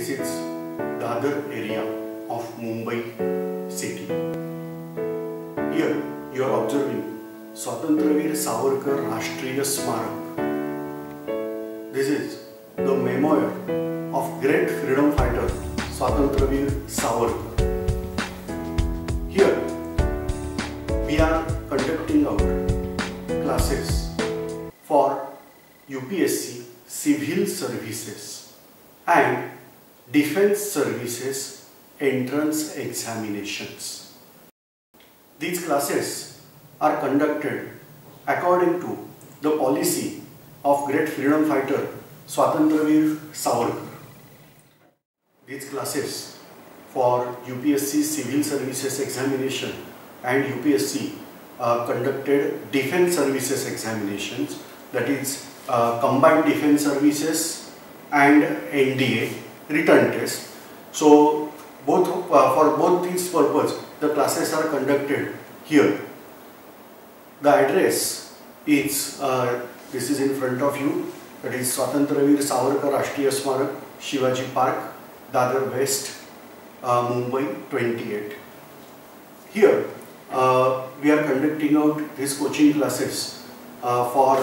This is Dadar area of Mumbai city. Here you are observing Swatantraveer Savarkar Rashtriya Smarak. This is the memoir of great freedom fighter Swatantraveer Savarkar. Here we are conducting out classes for UPSC Civil Services and Defence Services entrance examinations. These classes are conducted according to the policy of great freedom fighter Swatantraveer Savarkar. These classes for UPSC Civil Services examination and UPSC conducted Defence Services examinations, that is Combined Defence Services and NDA written test. So for both these purposes the classes are conducted here. The address is this is in front of you, that is Swatantraveer Savarkar Rashtriya Smarak, Shivaji Park, Dadar West, Mumbai 28. Here we are conducting out these coaching classes for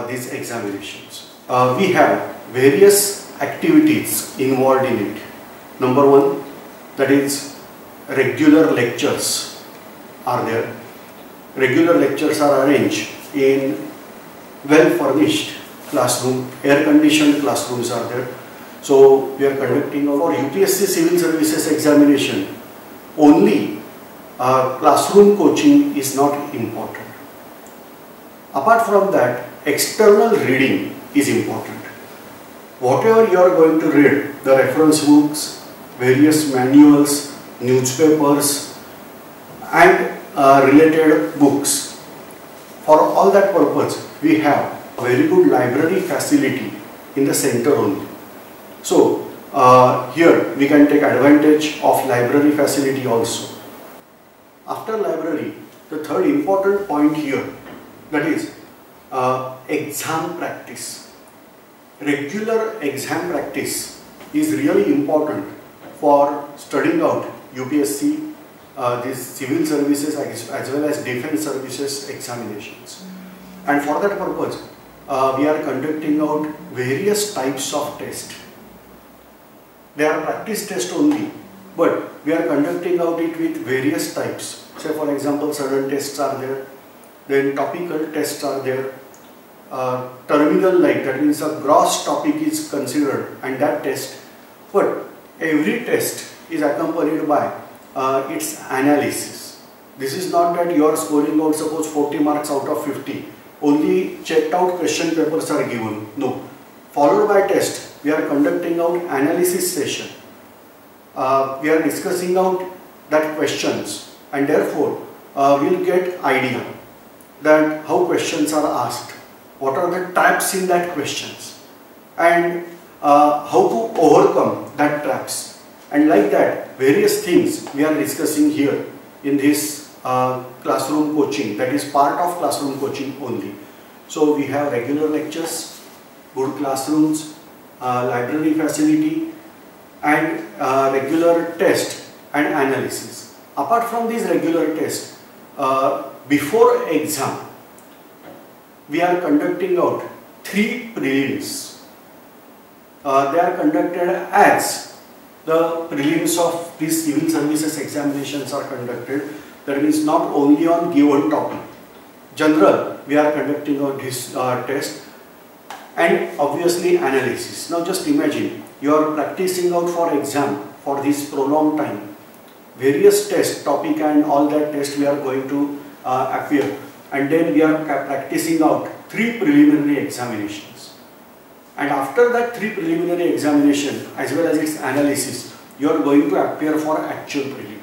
these examinations. We have various activities involved in it. Number one, that is regular lectures are there. Regular lectures are arranged in well furnished classroom, air conditioned classrooms are there. So we are conducting for UPSC Civil Services examination only classroom coaching is not important. Apart from that, external reading is important. Whatever you are going to read, the reference books, various manuals, newspapers and related books, for all that purpose we have a very good library facility in the center only. So here we can take advantage of library facility also. After library, the third important point here, that is exam practice. Regular exam practice is really important for studying out UPSC, these civil services as well as defense services examinations. And for that purpose, we are conducting out various types of tests. They are practice tests only, but we are conducting out it with various types. Say for example, sudden tests are there, then topical tests are there, terminal like, that means a gross topic is considered and that test, but every test is accompanied by its analysis. This is not that you are scoring out suppose 40 marks out of 50, only checked out question papers are given. No, followed by test we are conducting out analysis session. We are discussing out that questions and therefore we will get idea that how questions are asked, what are the traps in that questions and how to overcome that traps, and like that various things we are discussing here in this classroom coaching, that is part of classroom coaching only. So we have regular lectures, good classrooms, library facility and regular test and analysis. Apart from these regular tests, before exam we are conducting out 3 prelims. They are conducted as the prelims of these civil services examinations are conducted. That means not only on given topic. General, we are conducting out this test and obviously analysis. Now just imagine you are practicing out for exam for this prolonged time. Various tests, topic and all that test we are going to appear, and then we are practicing out 3 preliminary examinations. And after that 3 preliminary examination as well as its analysis, you are going to appear for actual prelim,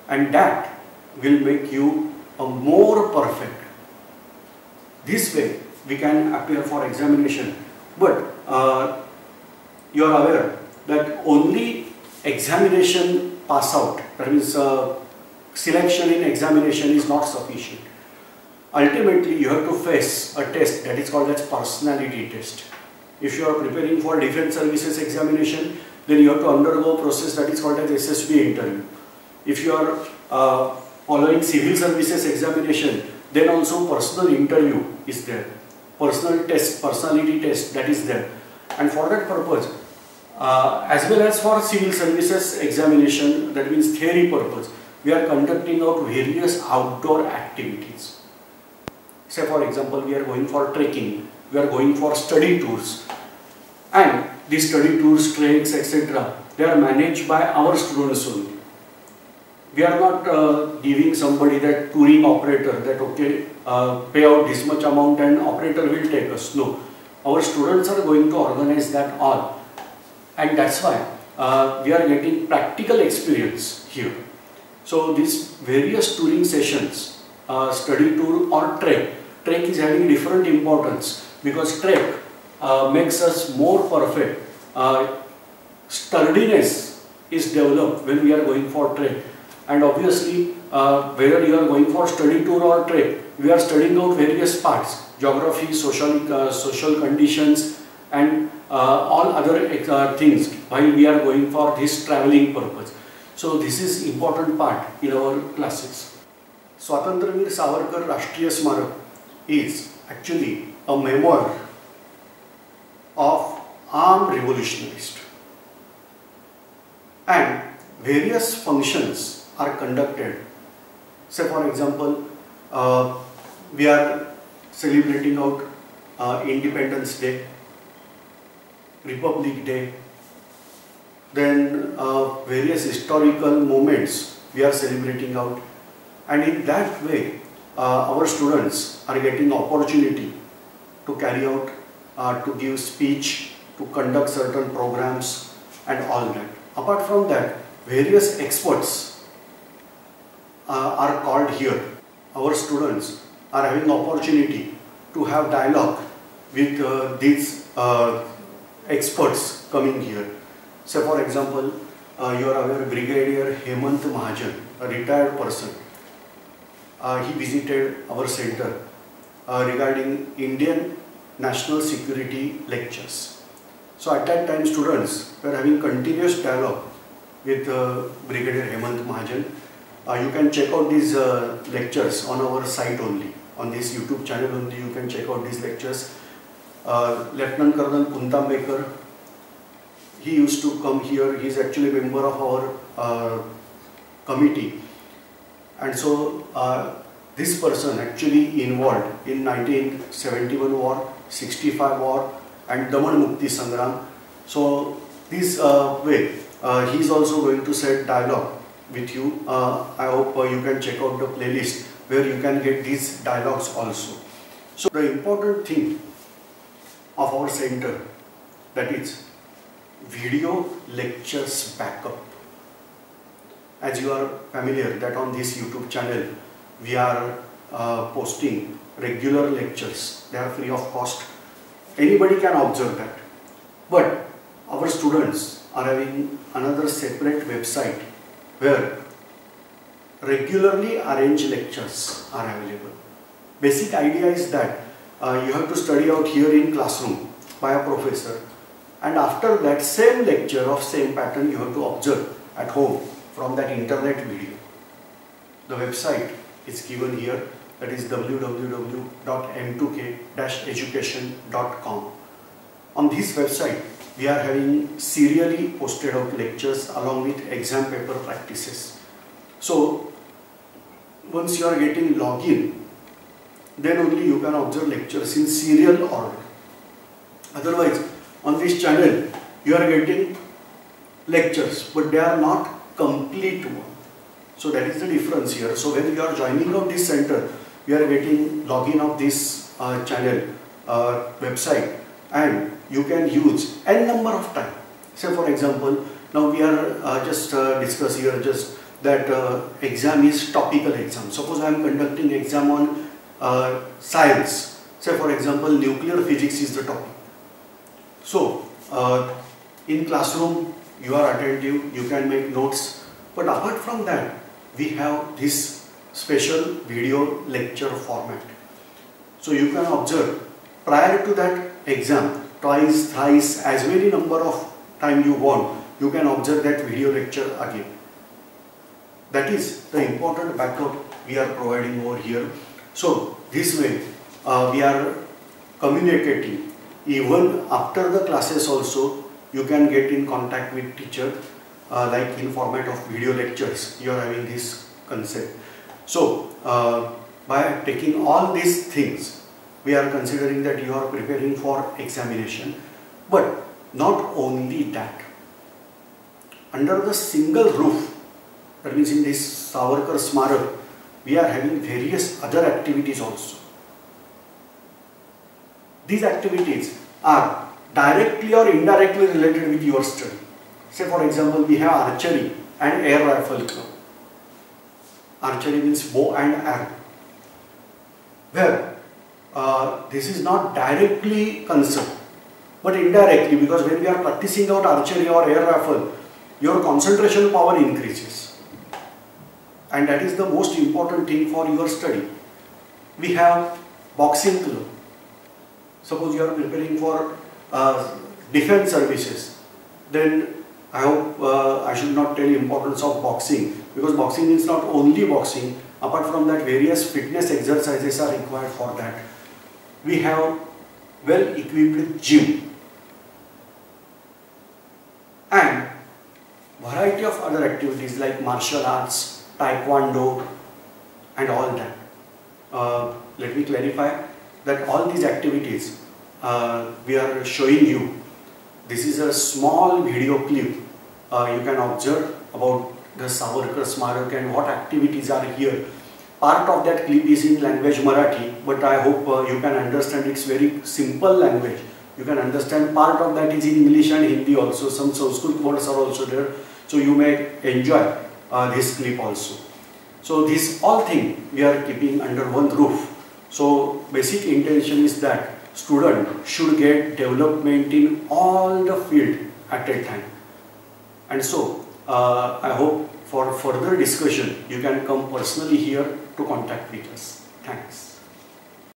and that will make you a more perfect. This way we can appear for examination, but you are aware that only examination pass out, that means selection in examination is not sufficient. Ultimately you have to face a test that is called as personality test. If you are preparing for defense services examination, then you have to undergo a process that is called as SSB interview. If you are following civil services examination, then also personal interview is there. Personal test, personality test, that is there. And for that purpose, as well as for civil services examination, that means theory purpose, we are conducting out various outdoor activities. Say for example, we are going for trekking, we are going for study tours, and these study tours, treks, etc., they are managed by our students only. We are not giving somebody that touring operator that okay, pay out this much amount and operator will take us. No, our students are going to organize that all, and that's why we are getting practical experience here. So these various touring sessions, study tour or trek is having different importance because trek makes us more perfect. Sturdiness is developed when we are going for trek. And obviously, whether you are going for study tour or trek, we are studying out various parts, geography, social conditions, and all other things while we are going for this traveling purpose. So this is important part in our classes. Swatantraveer Savarkar Rashtriya Smarak is actually a memoir of armed revolutionists, and various functions are conducted. Say for example, we are celebrating out Independence Day, Republic Day, then various historical moments we are celebrating out, and in that way our students are getting opportunity to carry out, to give speech, to conduct certain programs and all that. Apart from that, various experts are called here. Our students are having opportunity to have dialogue with these experts coming here. So for example, you are aware Brigadier Hemant Mahajan, a retired person. He visited our center regarding Indian national security lectures. So at that time students were having continuous dialogue with Brigadier Hemant Mahajan. You can check out these lectures on our site only, on this YouTube channel only. You can check out these lectures. Lieutenant Colonel Puntambekar, he used to come here. He is actually a member of our committee, and so this person actually involved in 1971 war, 65 war, and Daman Mukti Sangram. So this way he is also going to set dialogue with you. I hope you can check out the playlist where you can get these dialogues also. So the important thing of our center, that is video lectures backup. As you are familiar that on this YouTube channel we are posting regular lectures. They are free of cost. Anybody can observe that. But our students are having another separate website where regularly arranged lectures are available. Basic idea is that you have to study out here in classroom by a professor, and after that same lecture of same pattern you have to observe at home from that internet video. The website is given here, that is www.m2k-education.com. On this website we are having serially posted out lectures along with exam paper practices. So once you are getting login, then only you can observe lectures in serial order. Otherwise, on this channel you are getting lectures, but they are not complete one. So that is the difference here. So when you are joining of this center, you are getting login of this channel website, and you can use n number of time. Say for example, now we are just discuss here just that exam is topical exam. Suppose I am conducting exam on science. Say for example, nuclear physics is the topic. So in classroom you are attentive, you can make notes, but apart from that we have this special video lecture format. So you can observe prior to that exam twice, thrice, as many number of time you want, you can observe that video lecture again. That is the important backup we are providing over here. So this way we are communicating. Even after the classes also, you can get in contact with teacher like in format of video lectures. You are having this concept. So by taking all these things, we are considering that you are preparing for examination. But not only that, under the single roof, that means in this Savarkar Smarak, we are having various other activities also. These activities are directly or indirectly related with your study. Say for example, we have archery and air rifle club. Archery means bow and arrow, where this is not directly concerned, but indirectly, because when we are practicing out archery or air rifle, your concentration power increases, and that is the most important thing for your study. We have boxing club. Suppose you are preparing for defense services, then I hope I should not tell you importance of boxing, because boxing is not only boxing. Apart from that, various fitness exercises are required for that. We have well-equipped gym and variety of other activities like martial arts, taekwondo and all that. Let me clarify that all these activities we are showing you. This is a small video clip you can observe about the Savarkar Smarak and what activities are here. Part of that clip is in language Marathi, but I hope you can understand. It's very simple language. You can understand. Part of that is in English and Hindi also. Some Sanskrit words are also there. So you may enjoy this clip also. So this all thing we are keeping under one roof. So basic intention is that student should get development in all the field at a time. And so I hope for further discussion you can come personally here to contact with us. Thanks.